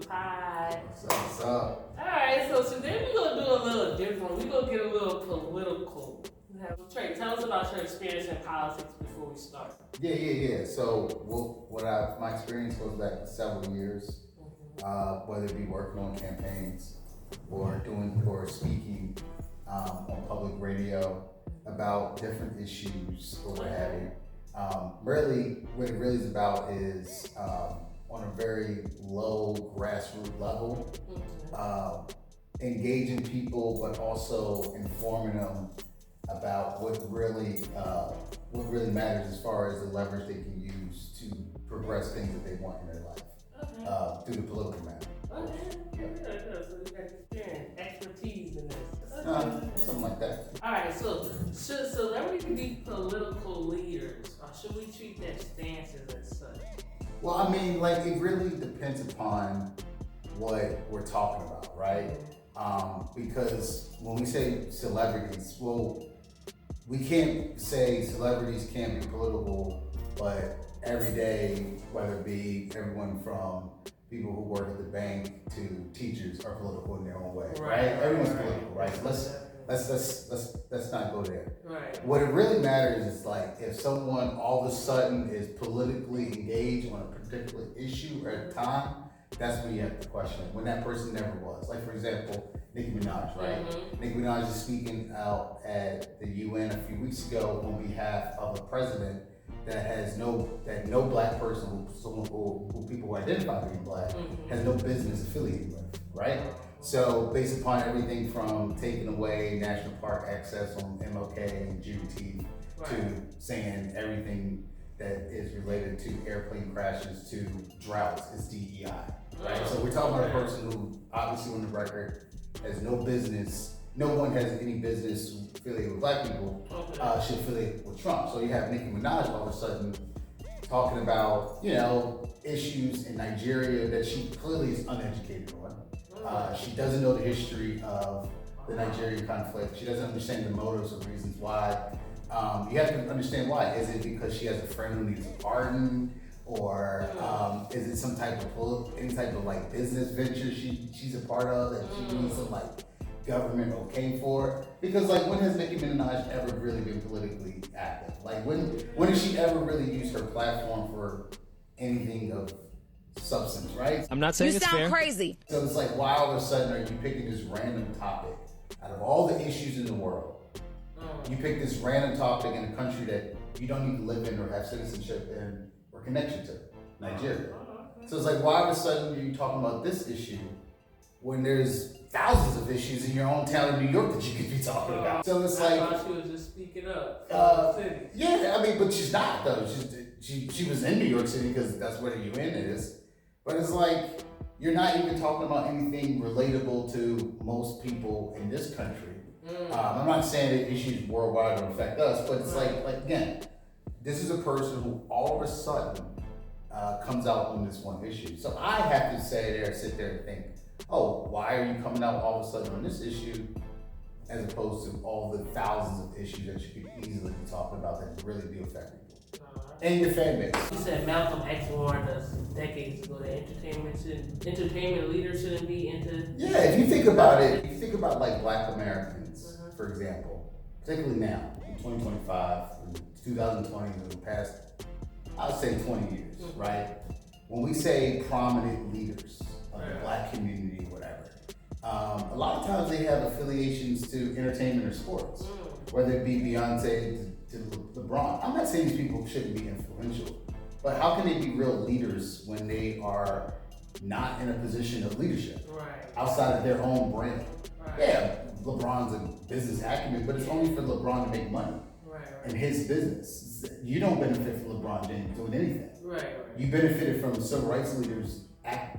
Pie. What's up? Alright, so today we're gonna do a little different. We're gonna get a little political. Trey, tell us about your experience in politics before we start. Yeah. So my experience goes back several years, whether it be working on campaigns or speaking on public radio about different issues or what have you. Really, what it really is about is on a very low grassroots level, engaging people, but also informing them about what really matters as far as the leverage they can use to progress things that they want in their life through the political matter. Okay. Yeah. So you got experience, expertise in this. Something like that. All right. So should celebrities be political leaders, or should we treat their stances as such? Well, I mean, like it really depends upon what we're talking about, right? Because when we say celebrities, well, we can't say celebrities can't be political, but every day, whether it be everyone from people who work at the bank to teachers are political in their own way, right? Everyone's political, right? So let's not go there. Right. What it really matters is like if someone all of a sudden is politically engaged on a particular issue or at a time, that's when you have to question it. When that person never was. Like for example, Nicki Minaj, right? Nicki Minaj is speaking out at the UN a few weeks ago on behalf of a president that no black person, who people who identify being black, has no business affiliated with, right? So based upon everything from taking away national park access on MLK and Juneteenth to saying everything that is related to airplane crashes to droughts is DEI, right? So we're talking about a person who obviously on the record has no business, no one has any business affiliated with black people, should affiliate with Trump. So you have Nicki Minaj all of a sudden talking about, issues in Nigeria that she clearly is uneducated on. She doesn't know the history of the Nigerian conflict. She doesn't understand the motives or reasons why. You have to understand why. Is it because she has a friend who needs a pardon? Or is it any type of like business venture she's a part of that she needs some like government okay for? Because like when has Nicki Minaj ever really been politically active? Like when has she ever really used her platform for anything of substance, right? I'm not saying you it's sound fair. crazy. So it's like why all of a sudden are you picking this random topic out of all the issues in the world? You pick this random topic in a country that you don't even live in or have citizenship in or connection to, Nigeria. So it's like, why all of a sudden are you talking about this issue when there's thousands of issues in your own town of New York that you could be talking about? So it's like, I thought she was just speaking up. yeah, I mean, but she's not though. She was in New York City because that's where the UN is. But it's like, you're not even talking about anything relatable to most people in this country. I'm not saying that issues worldwide will affect us, but it's like again, this is a person who all of a sudden comes out on this one issue. So I have to sit there and think, oh, why are you coming out all of a sudden on this issue as opposed to all the thousands of issues that you could easily be talking about that really do affect people and your fan base. You said Malcolm X warned us decades ago that entertainment leaders shouldn't be into. Yeah, if you think about it, if you think about like Black Americans, for example, particularly now in 2025, 2020, in the past, I would say 20 years, right? When we say prominent leaders of the Black community, whatever, a lot of times they have affiliations to entertainment or sports, whether it be Beyonce to LeBron. I'm not saying these people shouldn't be influential, but how can they be real leaders when they are not in a position of leadership outside of their own brand? Yeah, LeBron's a business acumen, but it's only for LeBron to make money in his business. You don't benefit from LeBron James doing anything. You benefited from civil rights leaders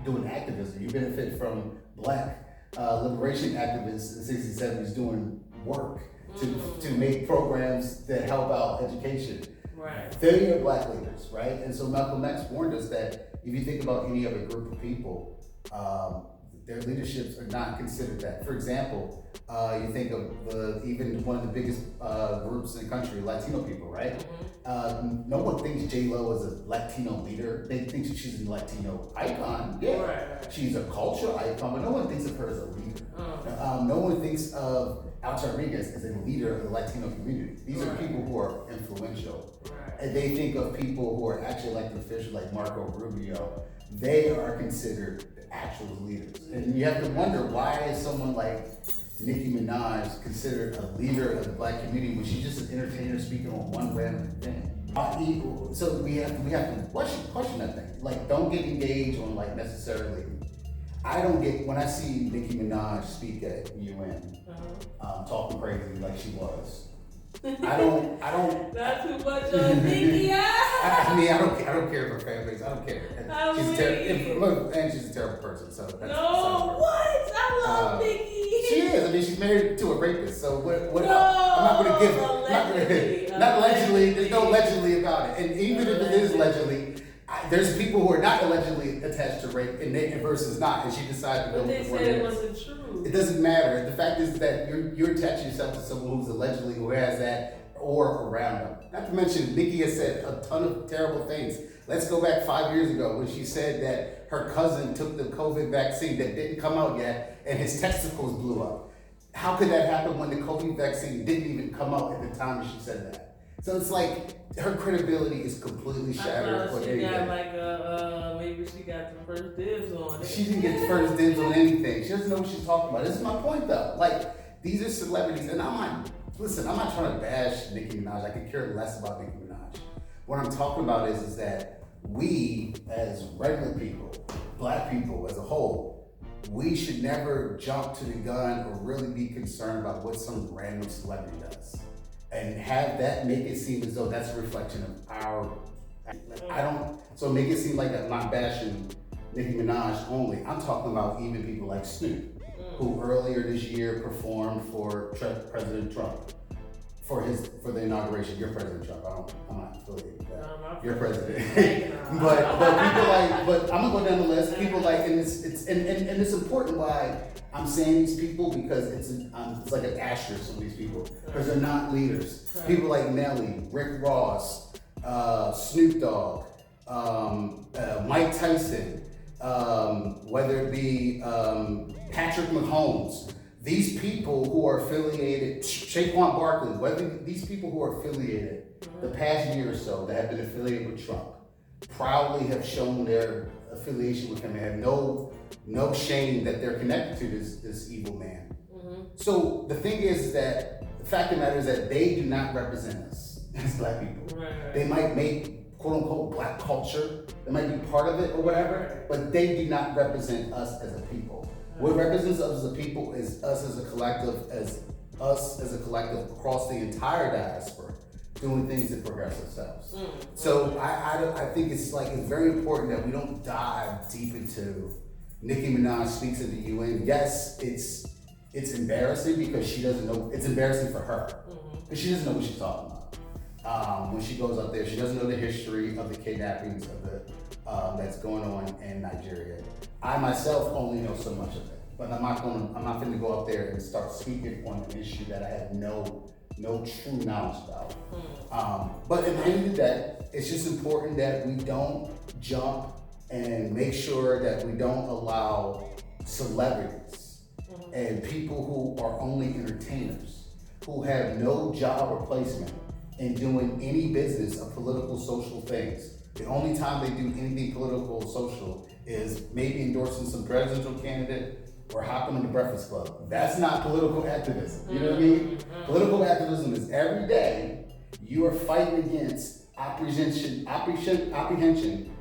doing activism. You benefit from Black liberation activists in the 60s and 70s doing work to make programs that help out education. Failure of Black leaders, right? And so Malcolm X warned us that if you think about any other group of people, their leaderships are not considered that. For example, you think of even one of the biggest groups in the country, Latino people, right? No one thinks J-Lo is a Latino leader. They think she's a Latino icon. Yeah, Right. she's a cultural icon, but no one thinks of her as a leader. No one thinks of Alex Rodriguez as a leader of the Latino community. These are people who are influential. And they think of people who are actually elected officials like Marco Rubio. They are considered the actual leaders. And you have to wonder, why is someone like Nicki Minaj considered a leader of the black community when she's just an entertainer speaking on one random thing? So we have to question that thing. Like, don't get engaged on like necessarily. I don't get, when I see Nicki Minaj speak at UN, talking crazy like she was. I don't. Not too much on Nicki. I mean, I don't care for fan base. I don't care. She's a terrible person. So that's what? I love Nicki. She is. I mean, she's married to a rapist. So what? No, I'm not going to give it. allegedly. Not allegedly. There's no allegedly about it. And even if it is allegedly, there's people who are not allegedly attached to rape and versus not, and she decided to go. But they said it wasn't true. It doesn't matter. The fact is that you're attaching yourself to someone who's allegedly who has that or around them. Not to mention, Nicki has said a ton of terrible things. Let's go back 5 years ago when she said that her cousin took the COVID vaccine that didn't come out yet, and his testicles blew up. How could that happen when the COVID vaccine didn't even come out at the time she said that? So it's like her credibility is completely shattered. She got like maybe she got the first dibs on it. She didn't get the first dibs on anything. She doesn't know what she's talking about. This is my point though. Like, these are celebrities, and I'm not trying to bash Nicki Minaj. I could care less about Nicki Minaj. What I'm talking about is that we, as regular people, black people as a whole, we should never jump to the gun or really be concerned about what some random celebrity does. And have that make it seem as though that's a reflection of our. So make it seem like I'm not bashing Nicki Minaj only. I'm talking about even people like Snoop, who earlier this year performed for President Trump for the inauguration. You're President Trump. I'm not affiliated with that. You're president. but people like, but I'm gonna go down the list. People like, and it's important why I'm saying these people, because it's like an asterisk on these people, because they're not leaders. Right. People like Nelly, Rick Ross, Snoop Dogg, Mike Tyson, whether it be Patrick Mahomes. These people who are affiliated, Saquon Barkley, whether these people who are affiliated the past year or so that have been affiliated with Trump, proudly have shown their affiliation with him and have no shame that they're connected to this evil man. So the thing is that the fact of the matter is that they do not represent us as black people. Right. They might make quote unquote black culture, they might be part of it or whatever, but they do not represent us as a people. What represents us as a people is us as a collective, across the entire diaspora, doing things to progress ourselves. So I think it's very important that we don't dive deep into Nicki Minaj speaks at the UN. Yes, it's embarrassing because she doesn't know. It's embarrassing for her because she doesn't know what she's talking about. When she goes up there, she doesn't know the history of the kidnappings of that's going on in Nigeria. I myself only know so much of it, but I'm not going to go up there and start speaking on an issue that I have no true knowledge about. But at the end of the day, it's just important that we don't jump and make sure that we don't allow celebrities and people who are only entertainers, who have no job or placement in doing any business of political, social things. The only time they do anything political or social is maybe endorsing some presidential candidate or hopping on the Breakfast Club. That's not political activism. You know what I mean? Political activism is every day you are fighting against apprehension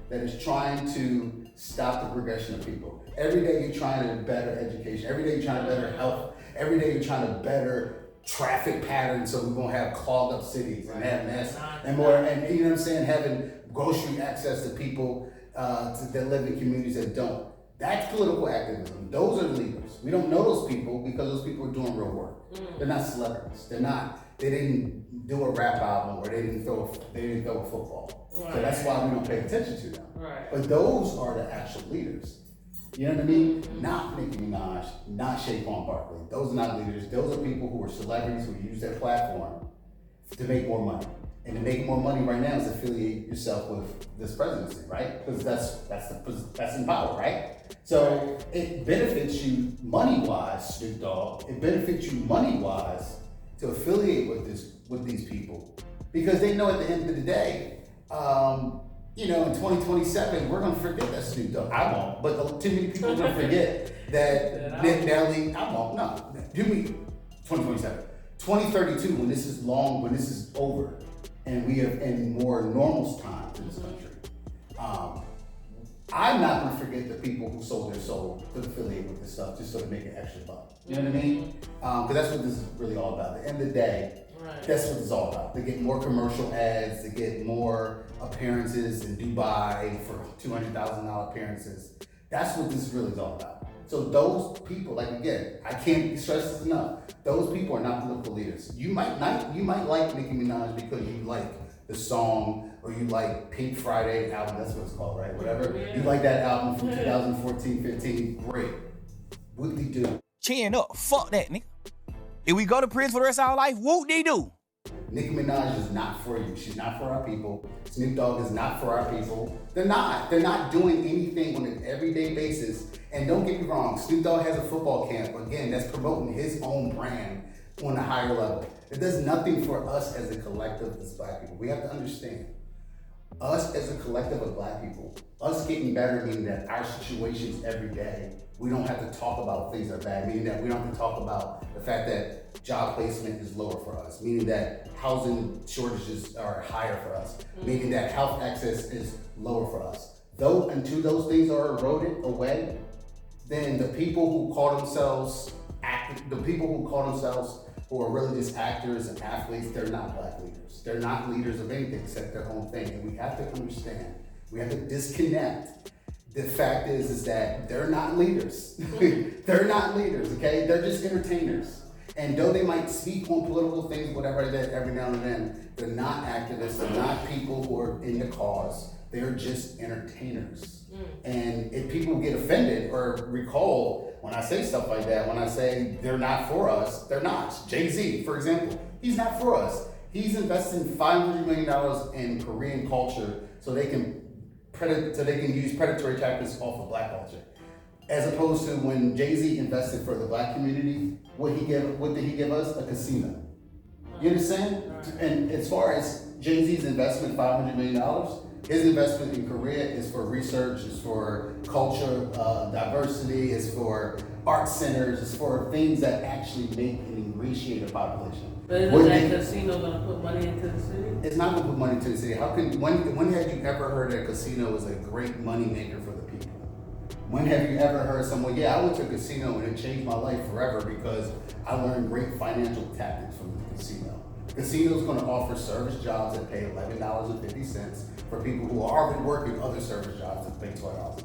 that is trying to stop the progression of people. Every day you're trying to better education. Every day you're trying to better health. Every day you're trying to better traffic patterns so we won't have clogged up cities and have mass and more, and you know what I'm saying, having grocery access to people that live in communities that don't. That's political activism. Those are leaders. We don't know those people because those people are doing real work. They're not celebrities. They didn't do a rap album, or they didn't throw a football. Right. So that's why we don't pay attention to them. Right. But those are the actual leaders. You know what I mean? Not Nicki Minaj, not Shaquan Barkley. Those are not leaders. Those are people who are celebrities who use their platform to make more money. And to make more money right now is affiliate yourself with this presidency, right? Because that's in power, right? So it benefits you money-wise, Snoop Dogg. It benefits you money-wise to affiliate with these people because they know at the end of the day, in 2027 we're gonna forget that Snoop Dogg. I won't, but too many people are gonna forget that Nelly. I won't. No, you mean 2027, 2032 when this is over, and we have in more normal times in this country. I'm not gonna forget the people who sold their soul to affiliate with this stuff just so to make an extra buck. You know what I mean? Because that's what this is really all about. At the end of the day, that's what it's all about. To get more commercial ads, to get more appearances in Dubai for $200,000 appearances. That's what this really is all about. So those people, like again, I can't stress this enough. Those people are not political leaders. You might like Nicki Minaj because you like the song or you like Pink Friday album. That's what it's called, right? Whatever. Yeah. You like that album from 2014, 15. Great. What they do? Chin up. Fuck that, nigga. If we go to prison for the rest of our life, whoop-de-doo. Nicki Minaj is not for you. She's not for our people. Snoop Dogg is not for our people. They're not. They're not doing anything on an everyday basis. And don't get me wrong, Snoop Dogg has a football camp. Again, that's promoting his own brand on a higher level. It does nothing for us as a collective as black people. We have to understand. Us as a collective of black people, us getting better meaning that our situations every day, we don't have to talk about things that are bad, meaning that we don't have to talk about the fact that job placement is lower for us, meaning that housing shortages are higher for us, meaning that health access is lower for us. Though until those things are eroded away, then the people who call themselves who are really just actors and athletes, they're not black leaders. They're not leaders of anything except their own thing. And we have to understand, we have to disconnect. The fact is that they're not leaders. They're not leaders, okay? They're just entertainers. And though they might speak on political things, whatever that every now and then, they're not activists, they're not people who are in the cause. They're just entertainers. And if people get offended or recall when I say stuff like that, when I say they're not for us, they're not. Jay-Z, for example, he's not for us. He's investing $500 million in Korean culture so they can use predatory tactics off of black culture. As opposed to when Jay-Z invested for the black community, what did he give us? A casino. You understand? And as far as Jay-Z's investment, $500 million, his investment in Korea is for research, is for culture, diversity, is for art centers, is for things that actually make and ingratiate a population. But isn't that casino gonna put money into the city? It's not gonna put money into the city. When have you ever heard that a casino is a great money maker for the people? When have you ever heard someone, I went to a casino and it changed my life forever because I learned great financial tactics from the casino. Casino's gonna offer service jobs that pay $11.50 for people who are already working other service jobs that pay $12.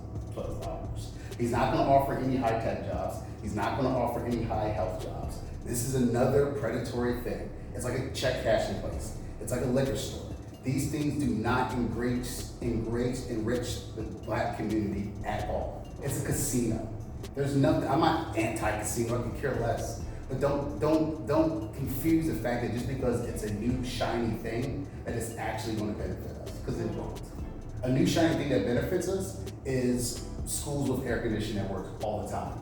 He's not gonna offer any high-tech jobs. He's not gonna offer any high health jobs. This is another predatory thing. It's like a check cashing place. It's like a liquor store. These things do not enrich the black community at all. It's a casino. There's nothing, I'm not anti-casino, I can care less. But don't confuse the fact that just because it's a new shiny thing, that it's actually gonna benefit us, because it won't. A new shiny thing that benefits us is schools with air conditioning that work all the time.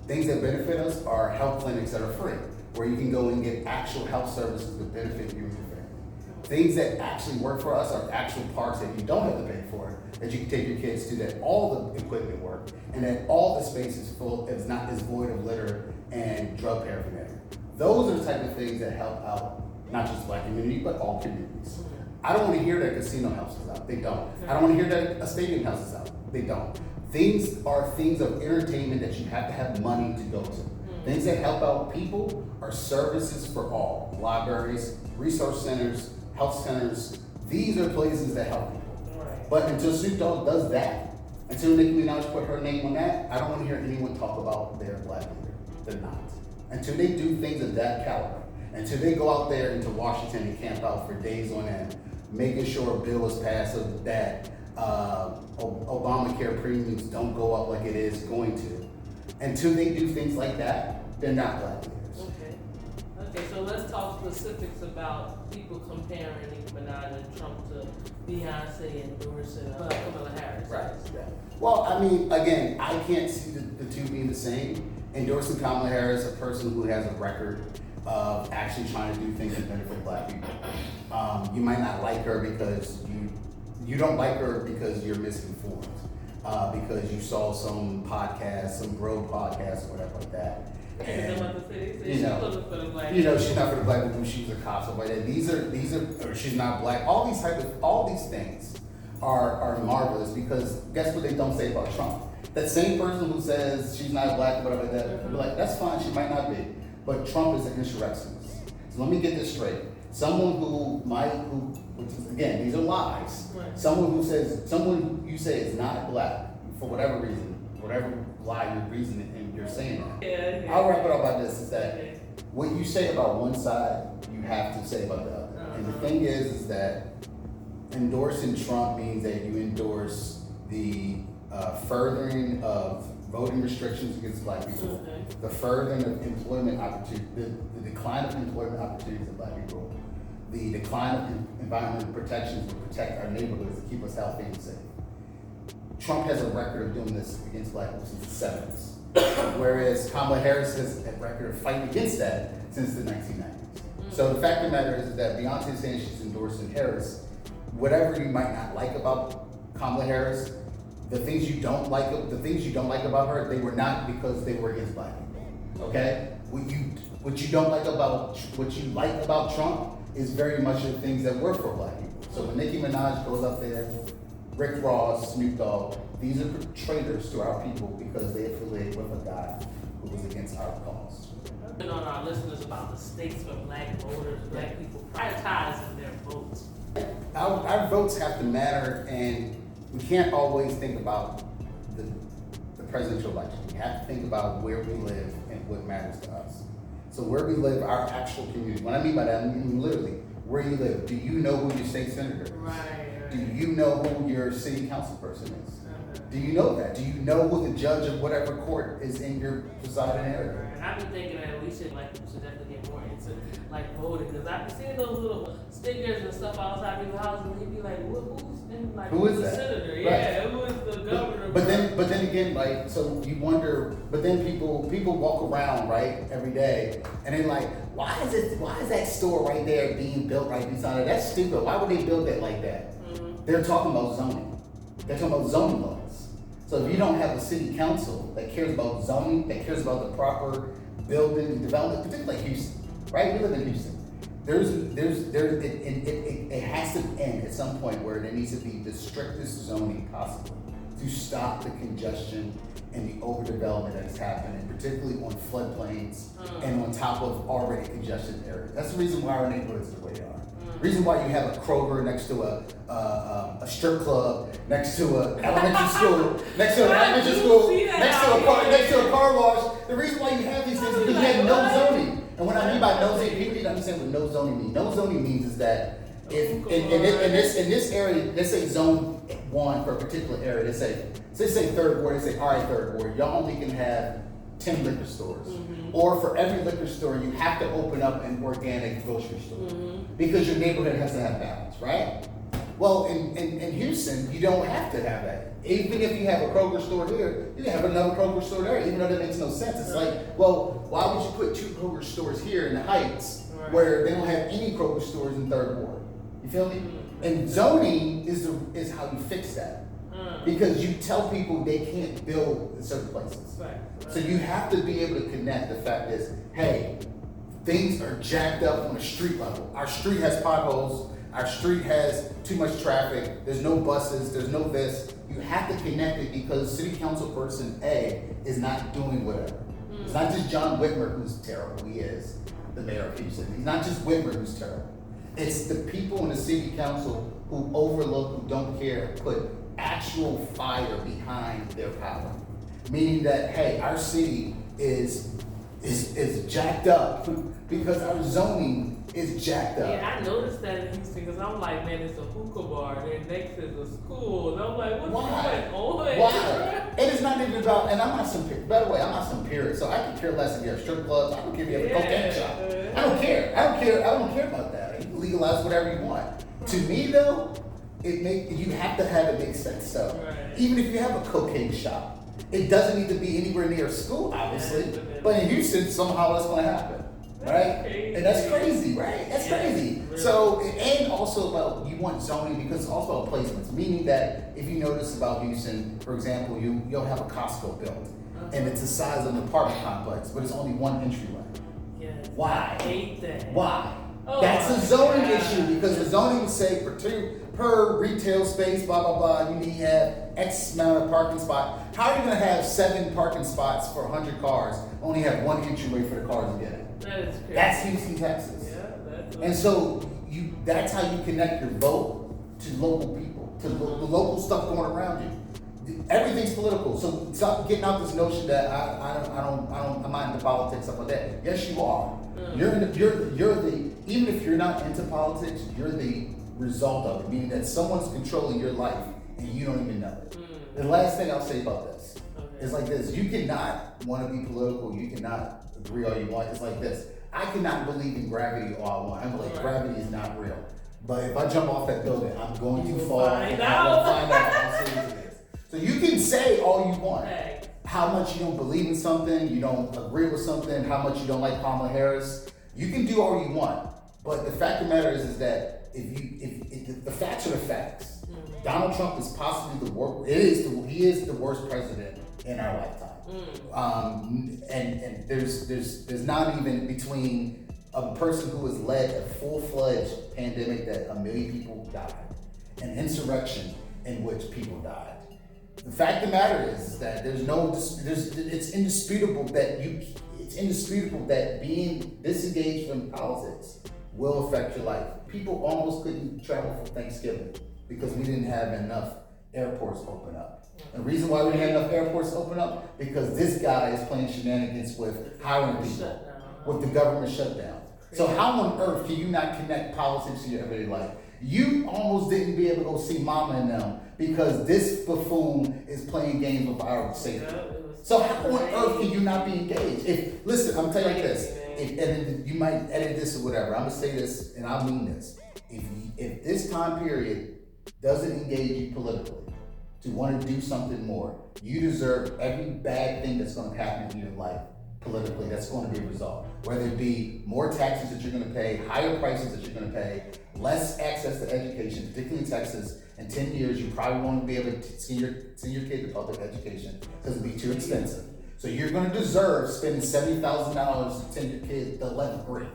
Things that benefit us are health clinics that are free, where you can go and get actual health services that benefit you and your family. Things that actually work for us are actual parks that you don't have to pay for, that you can take your kids to, that all the equipment work, and that all the space is void of litter and drug paraphernalia. Those are the type of things that help out not just the black community, but all communities. I don't want to hear that casino helps us out. They don't. I don't want to hear that a stadium helps us out. They don't. Things are things of entertainment that you have to have money to go to. Things that help out people are services for all. Libraries, resource centers, health centers. These are places that help people. But until Snoop Dogg does that, until Nicki Minaj put her name on that, I don't want to hear anyone talk about their black leader. They're not. Until they do things of that caliber, until they go out there into Washington and camp out for days on end, making sure a bill is passed so that Obamacare premiums don't go up like it is going to. Until they do things like that, they're not black leaders. Okay, so let's talk specifics about people comparing Nicki Minaj and Trump to Beyonce endorsing Kamala Harris. Right. Yeah. Well, I mean, again, I can't see the two being the same. Endorsing Kamala Harris, a person who has a record of actually trying to do things that benefit black people. You might not like her because you don't like her because you're misinformed, because you saw some podcast, some bro podcast or whatever like that. And, she's not for the black people. She's a cop, stuff like that. These are, or she's not black. All these things are marvelous because guess what they don't say about Trump? That same person who says she's not black or whatever like that, be like, that's fine, she might not be. But Trump is an insurrectionist. So let me get this straight. Someone which is, again, these are lies. Right. Someone you say is not black for whatever reason, whatever lie you're saying that. Yeah. I'll wrap it up by this: is that what you say about one side, you have to say about the other. And the thing is that endorsing Trump means that you endorse the furthering of voting restrictions against black people, the furthering of employment opportunities, the decline of employment opportunities of black people, the decline of environmental protections to protect our neighborhoods to keep us healthy and safe. Trump has a record of doing this against black people since the 70s, whereas Kamala Harris has a record of fighting against that since the 1990s. So the fact of the matter is that Beyonce is saying she's endorsing Harris. Whatever you might not like about Kamala Harris, the things you don't like about her, they were not because they were against black people. Okay? What you like about Trump is very much the things that were for black people. So when Nicki Minaj goes up there, Rick Ross, Snoop Dogg, these are traitors to our people because they affiliate with a guy who was against our cause. On our listeners about the stakes for black voters, black people prioritizing their votes. Our votes have to matter, and we can't always think about the presidential election. We have to think about where we live and what matters to us. So where we live, our actual community. What I mean by that, I mean literally where you live. Do you know who your state senator is? Right. Do you know who your city council person is? Do you know that? Do you know who the judge of whatever court is in your presiding area? And I've been thinking that we should definitely get more into voting because I've been seeing those little stickers and stuff outside people's houses and they'd be like, who's the senator? Right. Yeah, who is the governor? But then again, so you wonder. But then people walk around every day and they're like, why is that store right there being built right beside it? That's stupid. Why would they build that like that? They're talking about zoning. They're talking about zoning laws. So if you don't have a city council that cares about zoning, that cares about the proper building and development, particularly like Houston, right? We live in Houston. It has to end at some point where there needs to be the strictest zoning possible to stop the congestion and the overdevelopment that's happening, particularly on floodplains and on top of already congested areas. That's the reason why our neighborhoods are the way they are. The reason why you have a Kroger next to a strip club, next to an elementary school, next to a car wash. The reason why you have these things is because you have no zoning. And what I mean by no zoning, people need to understand what no zoning means. No zoning means is that if in this area, let's say zone 1 for a particular area, they say 3rd ward, they say, all right, 3rd ward, y'all only can have 10 liquor stores. Or for every liquor store, you have to open up an organic grocery store. Because your neighborhood has to have balance, right? Well, in Houston, you don't have to have that. Even if you have a Kroger store here, you can have another Kroger store there, even though that makes no sense. It's like, well, why would you put 2 Kroger stores here in the Heights where they don't have any Kroger stores in 3rd Ward? You feel me? And zoning is how you fix that. Because you tell people they can't build in certain places. So you have to be able to connect. The fact is, hey, things are jacked up on a street level. Our street has potholes. Our street has too much traffic. There's no buses. There's no this. You have to connect it because city council person A is not doing whatever. It's not just John Whitmer who's terrible. He is the mayor of Houston. It's not just Whitmer who's terrible. It's the people in the city council who overlook, who don't care, put actual fire behind their power. Meaning that, hey, our city is is jacked up because our zoning is jacked up. Yeah, I noticed that in Houston because I'm like, man, it's a hookah bar, then next is a school, and I'm like, what's going on? Why? And it's not even about, and I'm not some, by the way, I'm not some purists, so I can care less if you have strip clubs, I don't care if you have a cocaine shop. I don't care about that. You can legalize whatever you want. To me though, you have to have it make sense. So even if you have a cocaine shop, it doesn't need to be anywhere near a school, obviously. But in Houston, somehow that's going to happen, right? And that's crazy, right? That's crazy. So, and also about, you want zoning because it's also about placements, meaning that if you notice about Houston, for example, you'll have a Costco built, and it's the size of an apartment complex, but it's only one entryway. Yes. Why? I hate that. Why? Oh, that's a zoning issue because the zoning would say per retail space, blah, blah, blah, you need to have X amount of parking spots. How are you going to have 7 parking spots for 100 cars, only have one entryway for the cars to get in? That is crazy. That's Houston, Texas. Yeah, that's and so that's how you connect your vote to local people, to the local stuff going around you. Everything's political, so stop getting out this notion that I'm not into politics, stuff like that. Yes, you are. You're the even if you're not into politics, you're the result of it, meaning that someone's controlling your life and you don't even know it. The last thing I'll say about this is like this: you cannot want to be political, you cannot agree all you want. It's like this: I cannot believe in gravity all I want. I'm like, gravity is not real. But if I jump off that building, I'm going to fall. And I'm going to find out how serious it is. So you can say all you want, how much you don't believe in something, you don't agree with something, how much you don't like Kamala Harris. You can do all you want, but the fact of the matter is that if the facts are the facts. Donald Trump is possibly he is the worst president in our lifetime. And there's not even between a person who has led a full-fledged pandemic that 1 million people died, an insurrection in which people died. The fact of the matter is that it's indisputable that being disengaged from politics will affect your life. People almost couldn't travel for Thanksgiving because we didn't have enough airports open up. The reason why we didn't have enough airports open up, because this guy is playing shenanigans with hiring people, with the government shutdown. So how on earth can you not connect politics to your everyday life? You almost didn't be able to go see Mama and them because this buffoon is playing games with our safety. So how on earth can you not be engaged? Listen, I'm telling you this, and you might edit this or whatever, I'm gonna say this and I mean this. If this time period doesn't engage you politically to want to do something more, you deserve every bad thing that's gonna happen in your life politically that's going to be resolved. Whether it be more taxes that you're going to pay, higher prices that you're going to pay, less access to education, particularly in Texas. In 10 years, you probably won't be able to send your kid to public education because it'll be too expensive. So you're going to deserve spending $70,000 to send your kid to 11th grade.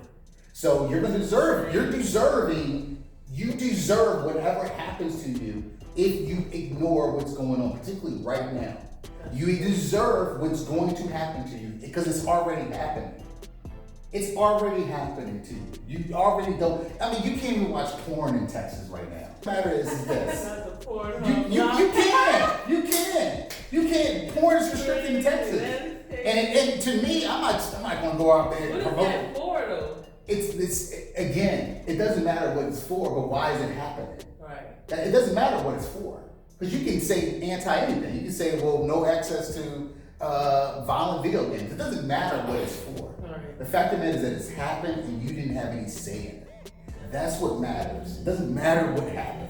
So you deserve whatever happens to you if you ignore what's going on, particularly right now. You deserve what's going to happen to you because it's already happening. It's already happening to you. You already don't. I mean, you can't even watch porn in Texas right now. The matter is this. You can't. Porn is restricted in Texas. And to me, I'm not going to go out there and promote it. What is that for, though? It's again, it doesn't matter what it's for, but why is it happening? Right. It doesn't matter what it's for. Because you can say anti-anything. You can say, well, no access to violent video games. It doesn't matter what it's for. Right. The fact of the matter is that it's happened and you didn't have any say in it. That's what matters. It doesn't matter what happened.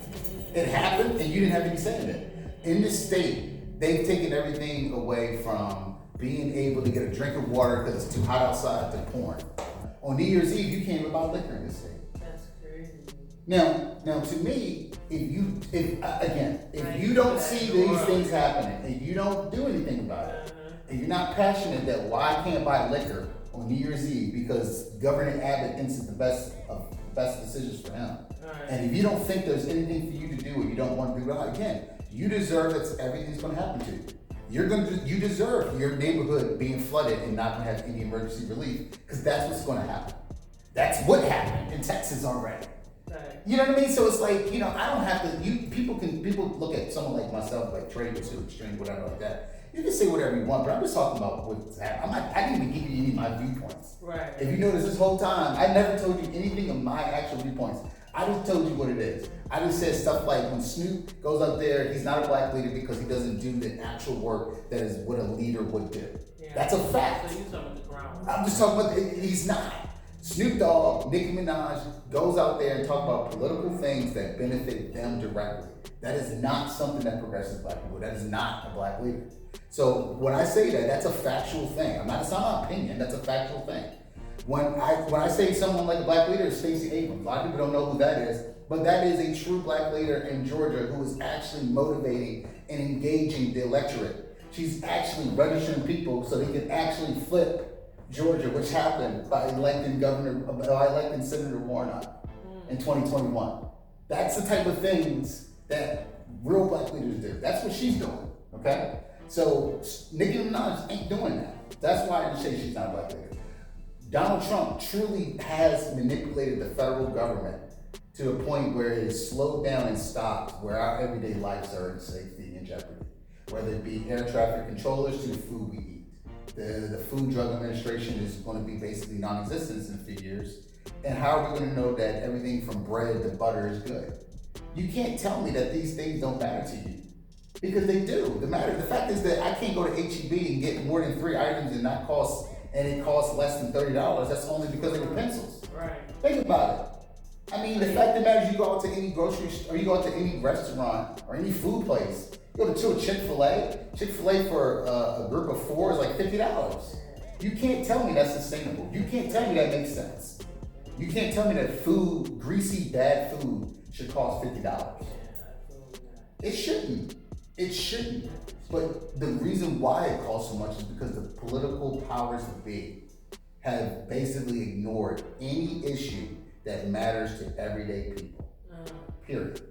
It happened and you didn't have any say in it. In this state, they've taken everything away from being able to get a drink of water because it's too hot outside to porn. On New Year's Eve, you can't even buy liquor in this state. That's crazy. Now to me, if you don't see these things happening and you don't do anything about it, and you're not passionate that why I can't buy liquor on New Year's Eve because Governor Abbott thinks it's the best decisions for him, and if you don't think there's anything for you to do or you don't want to do it, again, you deserve that everything's going to happen to you. You deserve your neighborhood being flooded and not going to have any emergency relief because that's what's going to happen. That's what happened in Texas already. You know what I mean? So it's like, I don't have to, people look at someone like myself, like Trey was too extreme, whatever like that. You can say whatever you want, but I'm just talking about what's happening. I didn't even give you any of my viewpoints. Right. If you notice this whole time, I never told you anything of my actual viewpoints. I just told you what it is. I just said stuff like when Snoop goes up there, he's not a black leader because he doesn't do the actual work that is what a leader would do. Yeah. That's a fact. So you're talking about the ground. I'm just talking about, he's not. Snoop Dogg, Nicki Minaj goes out there and talk about political things that benefit them directly. That is not something that progresses black people. That is not a black leader. So when I say that, that's a factual thing. It's not my opinion, that's a factual thing. When I say someone like a black leader is Stacey Abrams, a lot of people don't know who that is, but that is a true black leader in Georgia who is actually motivating and engaging the electorate. She's actually registering people so they can actually flip Georgia, which happened by electing Senator Warnock in 2021. That's the type of things that real black leaders do. That's what she's doing, okay? So Nicki Minaj ain't doing that. That's why I say she's not a black leader. Donald Trump truly has manipulated the federal government to a point where it has slowed down and stopped where our everyday lives are in safety and jeopardy. Whether it be air traffic controllers to the food we eat. The Food and Drug Administration is going to be basically non-existent in a few years. And how are we going to know that everything from bread to butter is good? You can't tell me that these things don't matter to you. Because they do. The fact is that I can't go to HEB and get more than 3 items and it costs less than $30. That's only because they were pencils. Right. Think about it. I mean, the fact of the matter is you go out to any grocery store, or you go out to any restaurant or any food place, you go to a Chick-fil-A. Chick-fil-A for a group of 4 is like $50. You can't tell me that's sustainable. You can't tell me that makes sense. You can't tell me that food, greasy, bad food, should cost $50. It shouldn't. It shouldn't. But the reason why it costs so much is because the political powers that be have basically ignored any issue that matters to everyday people. Period.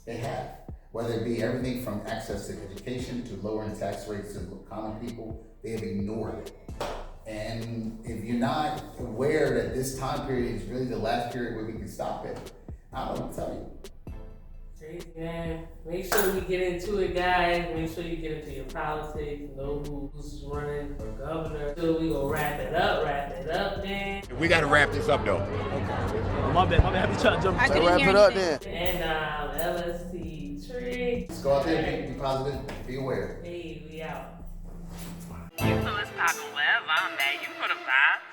They have. Whether it be everything from access to education to lowering tax rates to common people, they have ignored it. And if you're not aware that this time period is really the last period where we can stop it, I don't know what to tell you. Yeah, make sure we get into it, guys. Make sure you get into your politics, know who's running for governor. So we gonna wrap it up, man. We gotta wrap this up, though. Okay. My bad. Happy trying to jump. I didn't hear anything. And L.S.T. Tree. Just go out there, be positive, be aware. Hey, we out. You know it's poppin' wherever I'm at. You know the vibes.